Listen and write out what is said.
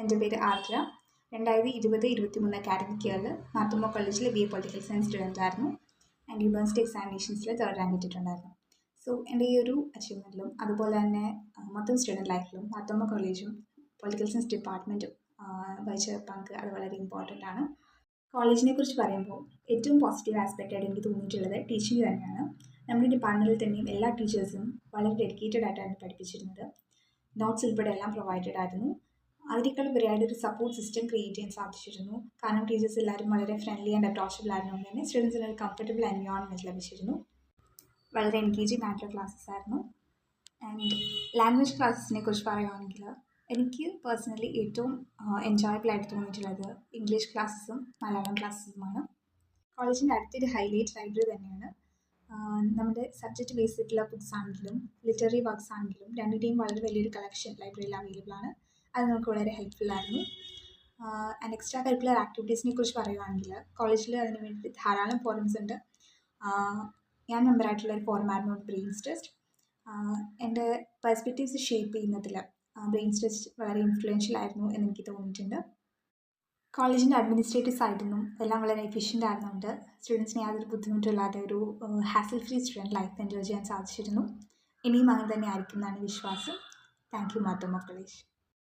എൻ്റെ പേര് ആർദ്ര. 2020-2023 അക്കാഡമിക് ഇയറിൽ മാർത്തോമ കോളേജിൽ BA പൊളിറ്റിക്കൽ സയൻസ് സ്റ്റുഡൻ്റ് ആയിരുന്നു. ആൻഡ് യൂണിവേഴ്സിറ്റി എക്സാമിനേഷൻസിൽ 3rd റാങ്ക് കിട്ടിയിട്ടുണ്ടായിരുന്നു. സോ എൻ്റെ ഈ ഒരു അച്ചീവ്മെൻറ്റിലും അതുപോലെ തന്നെ മൊത്തം സ്റ്റുഡൻറ്റ് ലൈഫിലും മാർത്തോമ കോളേജും പൊളിറ്റിക്കൽ സയൻസ് ഡിപ്പാർട്ട്മെൻറ്റും വഹിച്ച പങ്ക് അത് വളരെ ഇമ്പോർട്ടൻ്റ് ആണ്. കോളേജിനെ കുറിച്ച് പറയുമ്പോൾ ഏറ്റവും പോസിറ്റീവ് ആസ്പെക്റ്റായിട്ട് എനിക്ക് തോന്നിയിട്ടുള്ളത് ടീച്ചിങ് തന്നെയാണ്. നമ്മുടെ ഡിപ്പാർട്ട്മെൻറ്റിൽ തന്നെയും എല്ലാ ടീച്ചേഴ്സും വളരെ ഡെഡിക്കേറ്റഡ് ആയിട്ടാണ് പഠിപ്പിച്ചിരുന്നത്. നോട്ട്സ് ഉൾപ്പെടെ എല്ലാം പ്രൊവൈഡഡ് ആയിരുന്നു. അതിനേക്കാൾ ഉപരിയായിട്ട് ഒരു സപ്പോർട്ട് സിസ്റ്റം ക്രിയേറ്റ് ചെയ്യാൻ സാധിച്ചിരുന്നു. കാരണം ടീച്ചേഴ്സ് എല്ലാവരും വളരെ ഫ്രണ്ട്ലി ആൻഡ് അപ്രോച്ചബിൾ ആയിരുന്നുകൊണ്ട് തന്നെ സ്റ്റുഡൻസിന് ഒരു കംഫർട്ടബിൾ എൻവയോൺമെൻറ്റ് ലഭിച്ചിരുന്നു. വളരെ എൻഗേജിങ് ആയിട്ടുള്ള ക്ലാസ്സസ് ആയിരുന്നു. ആൻഡ് ലാംഗ്വേജ് ക്ലാസ്സസിനെ കുറിച്ച് പറയുകയാണെങ്കിൽ എനിക്ക് പേഴ്സണലി ഏറ്റവും എൻജോയബിൾ ആയിട്ട് തോന്നിയിട്ടുള്ളത് ഇംഗ്ലീഷ് ക്ലാസ്സസും മലയാളം ക്ലാസ്സസുമാണ്. കോളേജിൻ്റെ അടുത്തൊരു ഹൈലൈറ്റ് ലൈബ്രറി തന്നെയാണ്. നമ്മുടെ സബ്ജക്റ്റ് ബേസ്ഡ് ആയിട്ടുള്ള ബുക്സ് ആണെങ്കിലും ലിറ്റററി വർക്ക്സ് ആണെങ്കിലും രണ്ടിൻ്റെയും വളരെ വലിയൊരു കളക്ഷൻ ലൈബ്രറിയിൽ അവൈലബിൾ ആണ്. അത് നമുക്ക് വളരെ ഹെൽപ്ഫുൾ ആയിരുന്നു. ആൻഡ് എക്സ്ട്രാ കരിക്കുലർ ആക്ടിവിറ്റീസിനെ കുറിച്ച് പറയുകയാണെങ്കിൽ കോളേജിൽ അതിന് വേണ്ടി ധാരാളം ഫോറംസ് ഉണ്ട്. ഞാൻ മെമ്പറായിട്ടുള്ള ഒരു ഫോറമായിരുന്നു ബ്രെയിൻസ് ടെസ്റ്റ്. എൻ്റെ പെർസ്പെക്റ്റീവ്സ് ഷേപ്പ് ചെയ്യുന്നതിൽ ബ്രെയിൻസ് ടെസ്റ്റ് വളരെ ഇൻഫ്ലുവൻഷ്യൽ ആയിരുന്നു എന്ന് എനിക്ക് തോന്നിയിട്ടുണ്ട്. കോളേജിൻ്റെ അഡ്മിനിസ്ട്രേറ്റീവ് സൈഡിൽ നിന്നും എല്ലാം വളരെ എഫിഷ്യൻ്റ് ആയിരുന്നുകൊണ്ട് സ്റ്റുഡൻസിന് യാതൊരു ബുദ്ധിമുട്ടില്ലാതെ ഒരു hassle free student life enjoy ചെയ്യാൻ സാധിച്ചിരുന്നു. ഇനിയും അങ്ങനെ തന്നെ ആയിരിക്കും എന്നാണ് വിശ്വാസം. Thank you Marthoma college.